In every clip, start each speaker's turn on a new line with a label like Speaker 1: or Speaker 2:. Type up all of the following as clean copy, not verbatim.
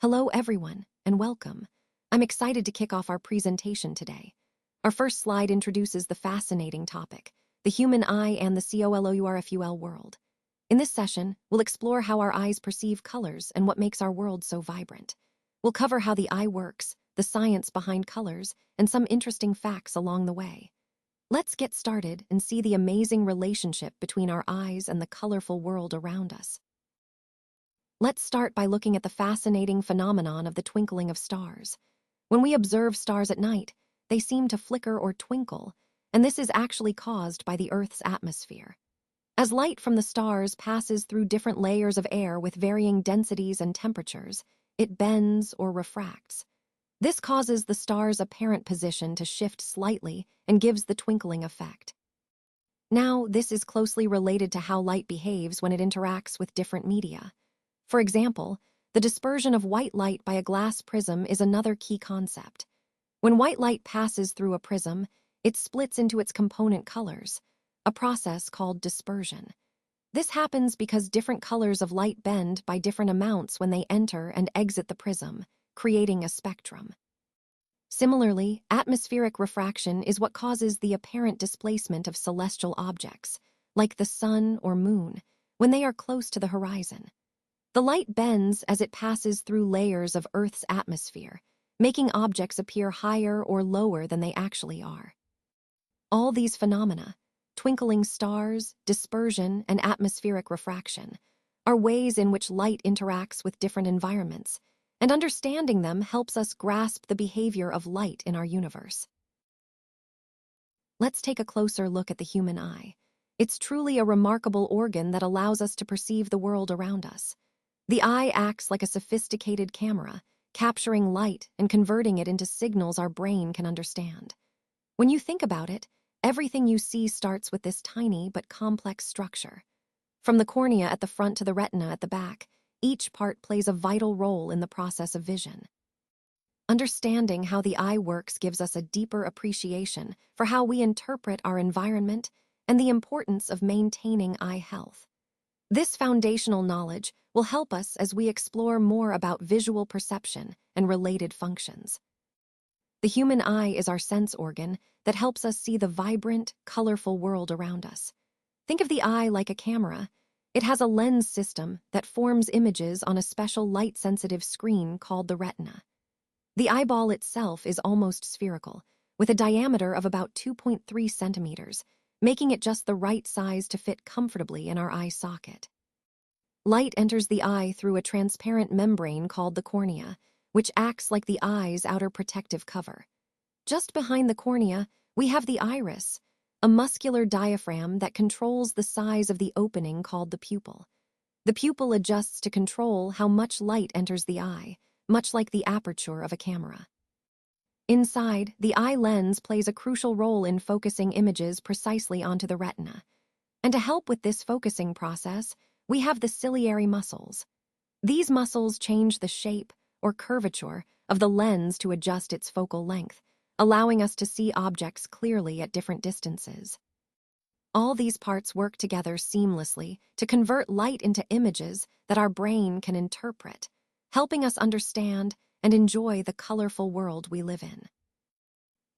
Speaker 1: Hello, everyone, and welcome. I'm excited to kick off our presentation today. Our first slide introduces the fascinating topic, the human eye and the Colourful world. In this session, we'll explore how our eyes perceive colors and what makes our world so vibrant. We'll cover how the eye works, the science behind colors, and some interesting facts along the way. Let's get started and see the amazing relationship between our eyes and the colorful world around us. Let's start by looking at the fascinating phenomenon of the twinkling of stars. When we observe stars at night, they seem to flicker or twinkle, and this is actually caused by the Earth's atmosphere. As light from the stars passes through different layers of air with varying densities and temperatures, it bends or refracts. This causes the star's apparent position to shift slightly and gives the twinkling effect. Now, this is closely related to how light behaves when it interacts with different media. For example, the dispersion of white light by a glass prism is another key concept. When white light passes through a prism, it splits into its component colors, a process called dispersion. This happens because different colors of light bend by different amounts when they enter and exit the prism, creating a spectrum. Similarly, atmospheric refraction is what causes the apparent displacement of celestial objects, like the sun or moon, when they are close to the horizon. The light bends as it passes through layers of Earth's atmosphere, making objects appear higher or lower than they actually are. All these phenomena, twinkling stars, dispersion, and atmospheric refraction, are ways in which light interacts with different environments, and understanding them helps us grasp the behavior of light in our universe. Let's take a closer look at the human eye. It's truly a remarkable organ that allows us to perceive the world around us. The eye acts like a sophisticated camera, capturing light and converting it into signals our brain can understand. When you think about it, everything you see starts with this tiny but complex structure. From the cornea at the front to the retina at the back, each part plays a vital role in the process of vision. Understanding how the eye works gives us a deeper appreciation for how we interpret our environment and the importance of maintaining eye health. This foundational knowledge will help us as we explore more about visual perception and related functions. The human eye is our sense organ that helps us see the vibrant, colorful world around us. Think of the eye like a camera. It has a lens system that forms images on a special light-sensitive screen called the retina. The eyeball itself is almost spherical, with a diameter of about 2.3 centimeters, making it just the right size to fit comfortably in our eye socket. Light enters the eye through a transparent membrane called the cornea, which acts like the eye's outer protective cover. Just behind the cornea, we have the iris, a muscular diaphragm that controls the size of the opening called the pupil. The pupil adjusts to control how much light enters the eye, much like the aperture of a camera. Inside, the eye lens plays a crucial role in focusing images precisely onto the retina. And to help with this focusing process, we have the ciliary muscles. These muscles change the shape or curvature of the lens to adjust its focal length, allowing us to see objects clearly at different distances. All these parts work together seamlessly to convert light into images that our brain can interpret, helping us understand and enjoy the colorful world we live in.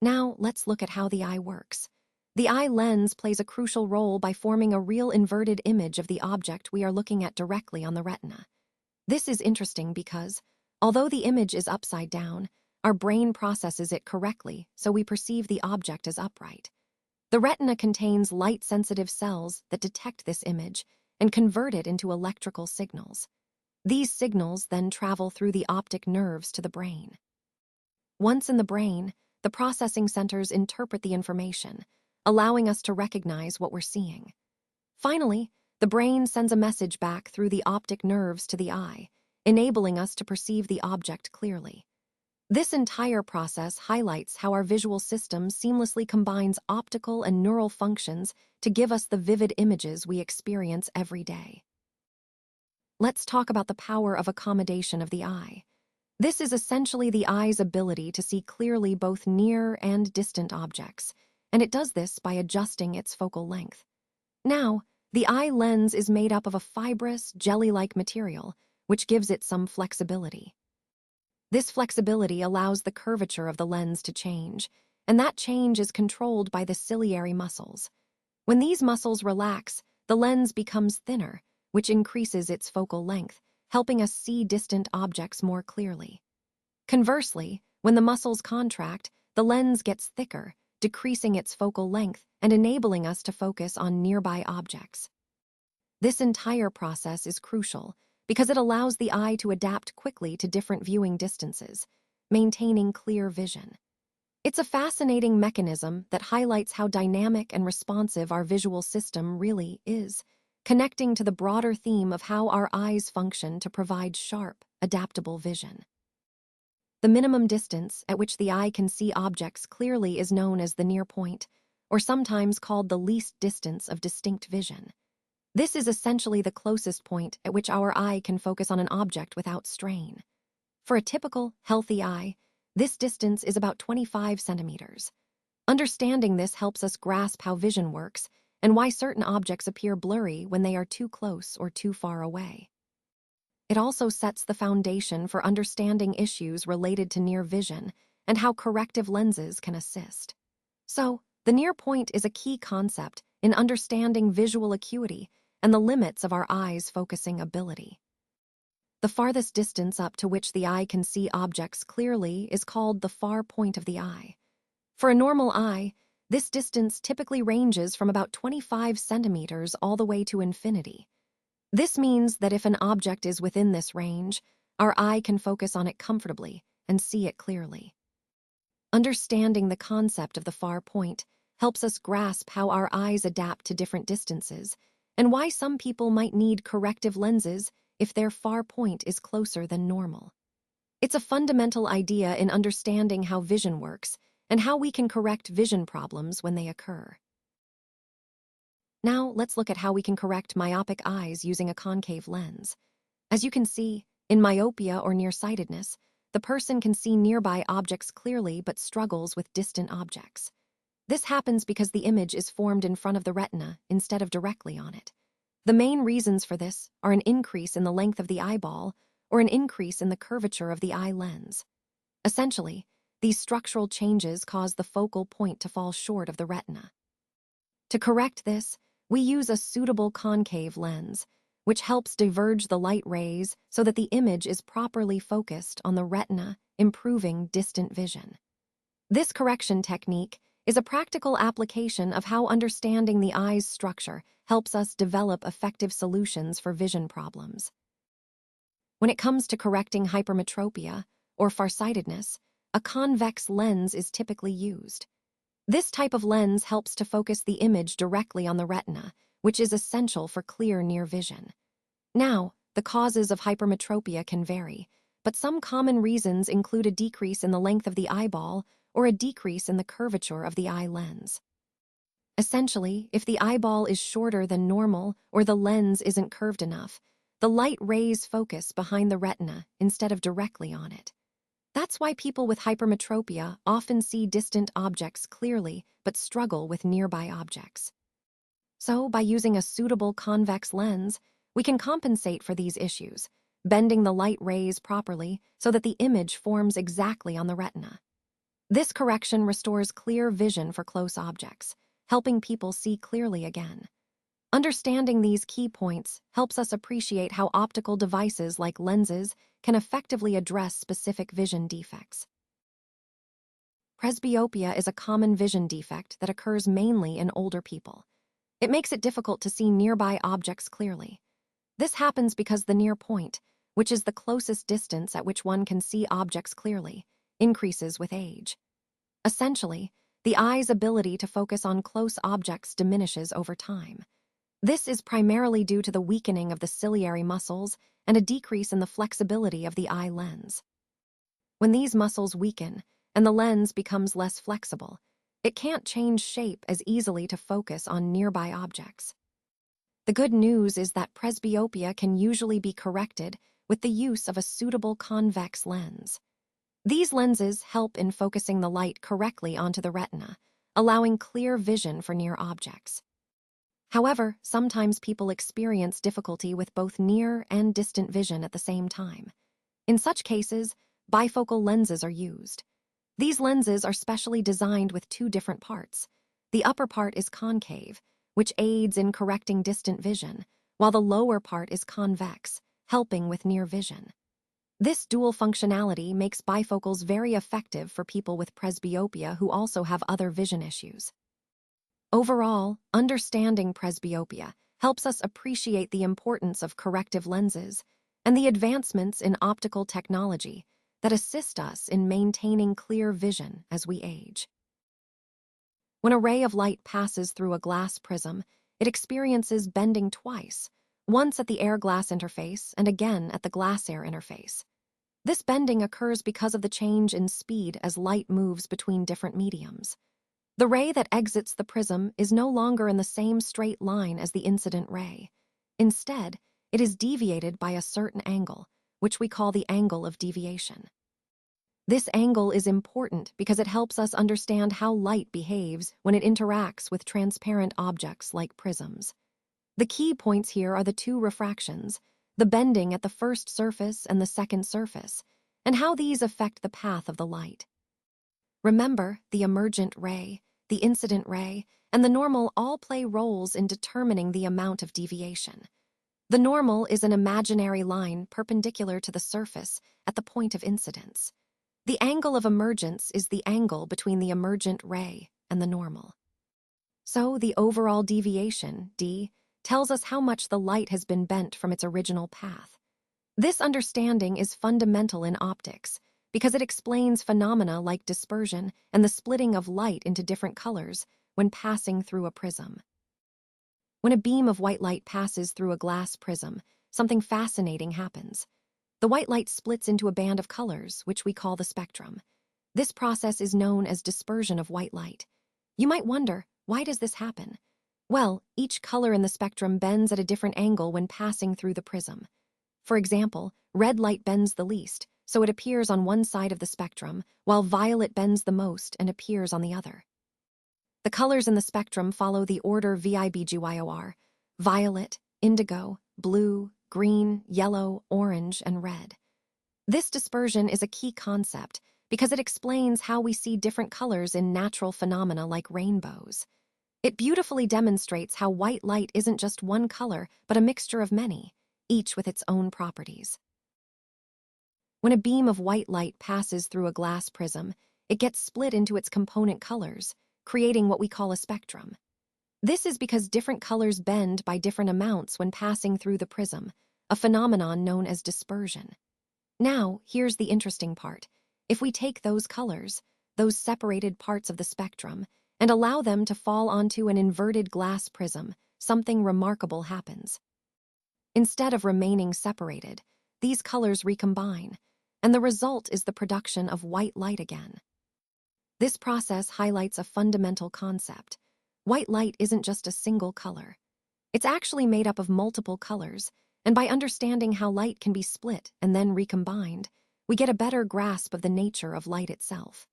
Speaker 1: Now, let's look at how the eye works. The eye lens plays a crucial role by forming a real inverted image of the object we are looking at directly on the retina. This is interesting because, although the image is upside down, our brain processes it correctly so we perceive the object as upright. The retina contains light-sensitive cells that detect this image and convert it into electrical signals. These signals then travel through the optic nerves to the brain. Once in the brain, the processing centers interpret the information, allowing us to recognize what we're seeing. Finally, the brain sends a message back through the optic nerves to the eye, enabling us to perceive the object clearly. This entire process highlights how our visual system seamlessly combines optical and neural functions to give us the vivid images we experience every day. Let's talk about the power of accommodation of the eye. This is essentially the eye's ability to see clearly both near and distant objects, and it does this by adjusting its focal length. Now, the eye lens is made up of a fibrous, jelly-like material, which gives it some flexibility. This flexibility allows the curvature of the lens to change, and that change is controlled by the ciliary muscles. When these muscles relax, the lens becomes thinner, which increases its focal length, helping us see distant objects more clearly. Conversely, when the muscles contract, the lens gets thicker, decreasing its focal length and enabling us to focus on nearby objects. This entire process is crucial because it allows the eye to adapt quickly to different viewing distances, maintaining clear vision. It's a fascinating mechanism that highlights how dynamic and responsive our visual system really is, connecting to the broader theme of how our eyes function to provide sharp, adaptable vision. The minimum distance at which the eye can see objects clearly is known as the near point, or sometimes called the least distance of distinct vision. This is essentially the closest point at which our eye can focus on an object without strain. For a typical, healthy eye, this distance is about 25 centimeters. Understanding this helps us grasp how vision works and why certain objects appear blurry when they are too close or too far away. It also sets the foundation for understanding issues related to near vision and how corrective lenses can assist. So, the near point is a key concept in understanding visual acuity and the limits of our eye's focusing ability. The farthest distance up to which the eye can see objects clearly is called the far point of the eye. For a normal eye, this distance typically ranges from about 25 centimeters all the way to infinity. This means that if an object is within this range, our eye can focus on it comfortably and see it clearly. Understanding the concept of the far point helps us grasp how our eyes adapt to different distances and why some people might need corrective lenses if their far point is closer than normal. It's a fundamental idea in understanding how vision works and how we can correct vision problems when they occur. Now, let's look at how we can correct myopic eyes using a concave lens. As you can see, in myopia or nearsightedness, the person can see nearby objects clearly but struggles with distant objects. This happens because the image is formed in front of the retina instead of directly on it. The main reasons for this are an increase in the length of the eyeball or an increase in the curvature of the eye lens. Essentially, these structural changes cause the focal point to fall short of the retina. To correct this, we use a suitable concave lens, which helps diverge the light rays so that the image is properly focused on the retina, improving distant vision. This correction technique is a practical application of how understanding the eye's structure helps us develop effective solutions for vision problems. When it comes to correcting hypermetropia, or farsightedness, a convex lens is typically used. This type of lens helps to focus the image directly on the retina, which is essential for clear near vision. Now, the causes of hypermetropia can vary, but some common reasons include a decrease in the length of the eyeball or a decrease in the curvature of the eye lens. Essentially, if the eyeball is shorter than normal or the lens isn't curved enough, the light rays focus behind the retina instead of directly on it. That's why people with hypermetropia often see distant objects clearly but struggle with nearby objects. So, by using a suitable convex lens, we can compensate for these issues, bending the light rays properly so that the image forms exactly on the retina. This correction restores clear vision for close objects, helping people see clearly again. Understanding these key points helps us appreciate how optical devices like lenses can effectively address specific vision defects. Presbyopia is a common vision defect that occurs mainly in older people. It makes it difficult to see nearby objects clearly. This happens because the near point, which is the closest distance at which one can see objects clearly, increases with age. Essentially, the eye's ability to focus on close objects diminishes over time. This is primarily due to the weakening of the ciliary muscles and a decrease in the flexibility of the eye lens. When these muscles weaken and the lens becomes less flexible, it can't change shape as easily to focus on nearby objects. The good news is that presbyopia can usually be corrected with the use of a suitable convex lens. These lenses help in focusing the light correctly onto the retina, allowing clear vision for near objects. However, sometimes people experience difficulty with both near and distant vision at the same time. In such cases, bifocal lenses are used. These lenses are specially designed with two different parts. The upper part is concave, which aids in correcting distant vision, while the lower part is convex, helping with near vision. This dual functionality makes bifocals very effective for people with presbyopia who also have other vision issues. Overall, understanding presbyopia helps us appreciate the importance of corrective lenses and the advancements in optical technology that assist us in maintaining clear vision as we age. When a ray of light passes through a glass prism, it experiences bending twice, once at the air-glass interface and again at the glass-air interface. This bending occurs because of the change in speed as light moves between different mediums. The ray that exits the prism is no longer in the same straight line as the incident ray. Instead, it is deviated by a certain angle, which we call the angle of deviation. This angle is important because it helps us understand how light behaves when it interacts with transparent objects like prisms. The key points here are the two refractions, the bending at the first surface and the second surface, and how these affect the path of the light. Remember, the emergent ray, the incident ray, and the normal all play roles in determining the amount of deviation. The normal is an imaginary line perpendicular to the surface at the point of incidence. The angle of emergence is the angle between the emergent ray and the normal. So the overall deviation, d, tells us how much the light has been bent from its original path. This understanding is fundamental in optics because it explains phenomena like dispersion and the splitting of light into different colors when passing through a prism. When a beam of white light passes through a glass prism, something fascinating happens. The white light splits into a band of colors, which we call the spectrum. This process is known as dispersion of white light. You might wonder, why does this happen? Well, each color in the spectrum bends at a different angle when passing through the prism. For example, red light bends the least, so it appears on one side of the spectrum, while violet bends the most and appears on the other. The colors in the spectrum follow the order VIBGYOR: violet, indigo, blue, green, yellow, orange, and red. This dispersion is a key concept because it explains how we see different colors in natural phenomena like rainbows. It beautifully demonstrates how white light isn't just one color, but a mixture of many, each with its own properties. When a beam of white light passes through a glass prism, it gets split into its component colors, creating what we call a spectrum. This is because different colors bend by different amounts when passing through the prism, a phenomenon known as dispersion. Now, here's the interesting part. If we take those colors, those separated parts of the spectrum, and allow them to fall onto an inverted glass prism, something remarkable happens. Instead of remaining separated, these colors recombine, and the result is the production of white light again. This process highlights a fundamental concept. White light isn't just a single color. It's actually made up of multiple colors, and by understanding how light can be split and then recombined, we get a better grasp of the nature of light itself.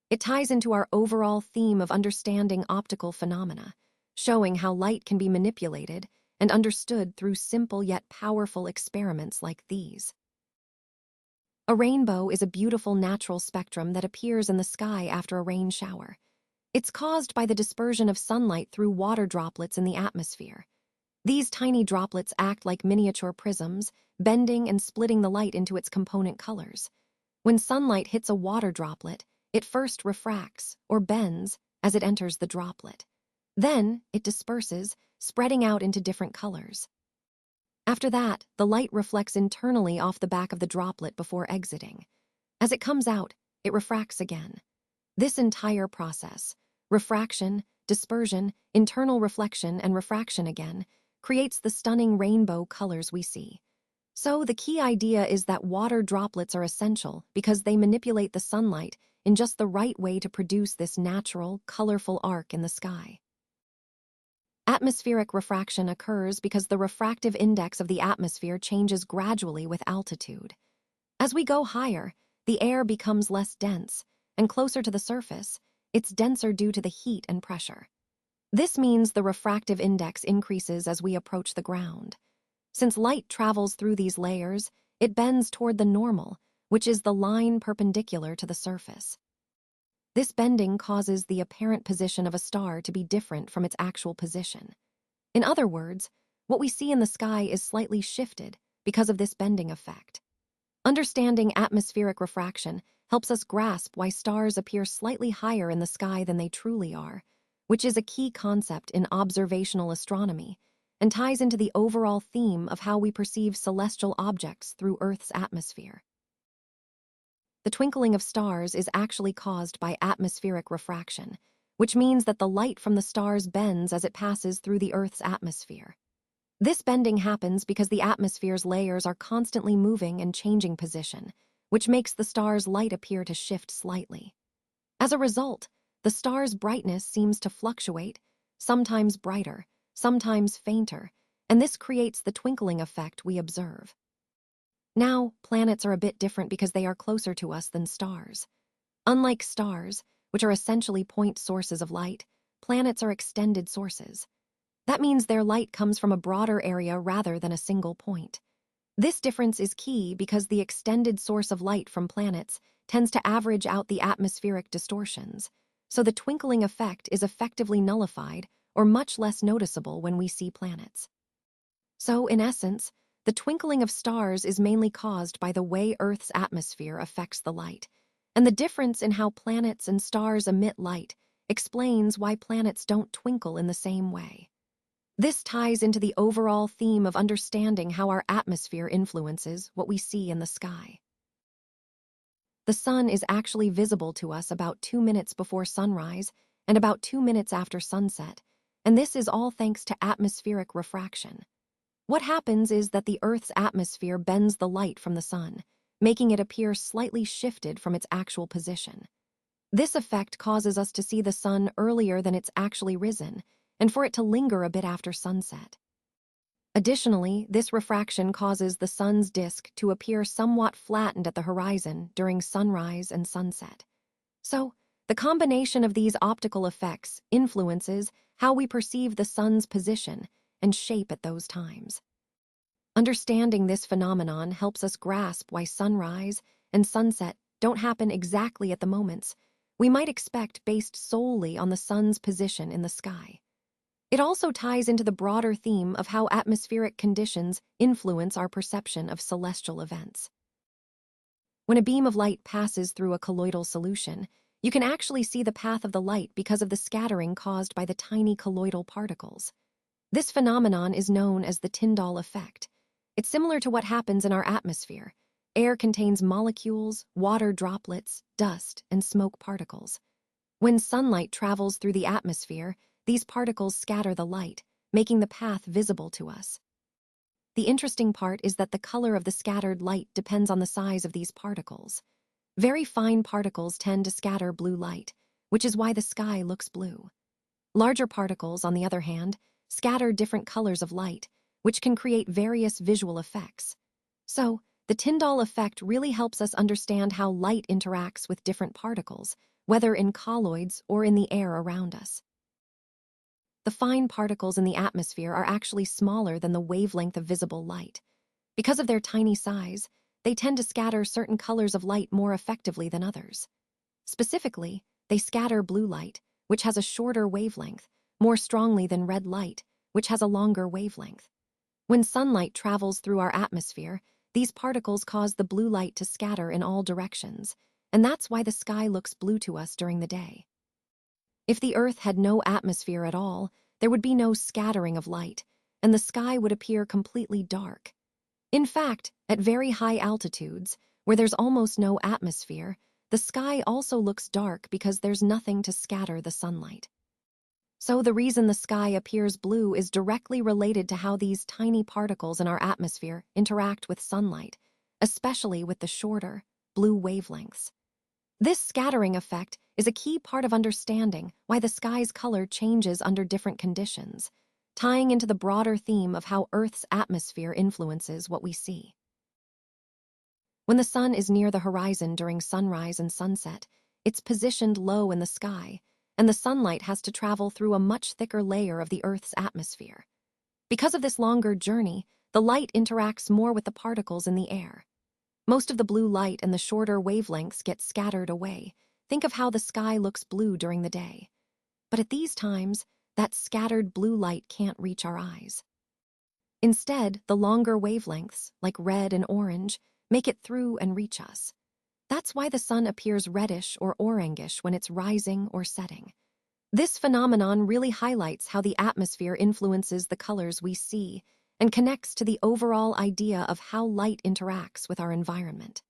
Speaker 1: It ties into our overall theme of understanding optical phenomena, showing how light can be manipulated and understood through simple yet powerful experiments like these. A rainbow is a beautiful natural spectrum that appears in the sky after a rain shower. It's caused by the dispersion of sunlight through water droplets in the atmosphere. These tiny droplets act like miniature prisms, bending and splitting the light into its component colors. When sunlight hits a water droplet, it first refracts, or bends, as it enters the droplet. Then, it disperses, spreading out into different colors. After that, the light reflects internally off the back of the droplet before exiting. As it comes out, it refracts again. This entire process, refraction, dispersion, internal reflection, and refraction again, creates the stunning rainbow colors we see. So the key idea is that water droplets are essential because they manipulate the sunlight in just the right way to produce this natural, colorful arc in the sky. Atmospheric refraction occurs because the refractive index of the atmosphere changes gradually with altitude. As we go higher, the air becomes less dense, and closer to the surface, it's denser due to the heat and pressure. This means the refractive index increases as we approach the ground. Since light travels through these layers, it bends toward the normal, which is the line perpendicular to the surface. This bending causes the apparent position of a star to be different from its actual position. In other words, what we see in the sky is slightly shifted because of this bending effect. Understanding atmospheric refraction helps us grasp why stars appear slightly higher in the sky than they truly are, which is a key concept in observational astronomy and ties into the overall theme of how we perceive celestial objects through Earth's atmosphere. The twinkling of stars is actually caused by atmospheric refraction, which means that the light from the stars bends as it passes through the Earth's atmosphere. This bending happens because the atmosphere's layers are constantly moving and changing position, which makes the star's light appear to shift slightly. As a result, the star's brightness seems to fluctuate, sometimes brighter, sometimes fainter, and this creates the twinkling effect we observe. Now, planets are a bit different because they are closer to us than stars. Unlike stars, which are essentially point sources of light, planets are extended sources. That means their light comes from a broader area rather than a single point. This difference is key because the extended source of light from planets tends to average out the atmospheric distortions, so the twinkling effect is effectively nullified or much less noticeable when we see planets. So, in essence, the twinkling of stars is mainly caused by the way Earth's atmosphere affects the light, and the difference in how planets and stars emit light explains why planets don't twinkle in the same way. This ties into the overall theme of understanding how our atmosphere influences what we see in the sky. The sun is actually visible to us about 2 minutes before sunrise and about 2 minutes after sunset, and this is all thanks to atmospheric refraction. What happens is that the Earth's atmosphere bends the light from the sun, making it appear slightly shifted from its actual position. This effect causes us to see the sun earlier than it's actually risen, and for it to linger a bit after sunset. Additionally, this refraction causes the sun's disk to appear somewhat flattened at the horizon during sunrise and sunset. So, the combination of these optical effects influences how we perceive the sun's position and shape at those times. Understanding this phenomenon helps us grasp why sunrise and sunset don't happen exactly at the moments we might expect based solely on the sun's position in the sky. It also ties into the broader theme of how atmospheric conditions influence our perception of celestial events. When a beam of light passes through a colloidal solution, you can actually see the path of the light because of the scattering caused by the tiny colloidal particles. This phenomenon is known as the Tyndall effect. It's similar to what happens in our atmosphere. Air contains molecules, water droplets, dust, and smoke particles. When sunlight travels through the atmosphere, these particles scatter the light, making the path visible to us. The interesting part is that the color of the scattered light depends on the size of these particles. Very fine particles tend to scatter blue light, which is why the sky looks blue. Larger particles, on the other hand, scatter different colors of light, which can create various visual effects. So, the Tyndall effect really helps us understand how light interacts with different particles, whether in colloids or in the air around us. The fine particles in the atmosphere are actually smaller than the wavelength of visible light. Because of their tiny size, they tend to scatter certain colors of light more effectively than others. Specifically, they scatter blue light, which has a shorter wavelength, more strongly than red light, which has a longer wavelength. When sunlight travels through our atmosphere, these particles cause the blue light to scatter in all directions, and that's why the sky looks blue to us during the day. If the Earth had no atmosphere at all, there would be no scattering of light, and the sky would appear completely dark. In fact, at very high altitudes, where there's almost no atmosphere, the sky also looks dark because there's nothing to scatter the sunlight. So the reason the sky appears blue is directly related to how these tiny particles in our atmosphere interact with sunlight, especially with the shorter, blue wavelengths. This scattering effect is a key part of understanding why the sky's color changes under different conditions, tying into the broader theme of how Earth's atmosphere influences what we see. When the sun is near the horizon during sunrise and sunset, it's positioned low in the sky, and the sunlight has to travel through a much thicker layer of the Earth's atmosphere. Because of this longer journey, the light interacts more with the particles in the air. Most of the blue light and the shorter wavelengths get scattered away. Think of how the sky looks blue during the day. But at these times, that scattered blue light can't reach our eyes. Instead, the longer wavelengths, like red and orange, make it through and reach us. That's why the sun appears reddish or orangish when it's rising or setting. This phenomenon really highlights how the atmosphere influences the colors we see and connects to the overall idea of how light interacts with our environment.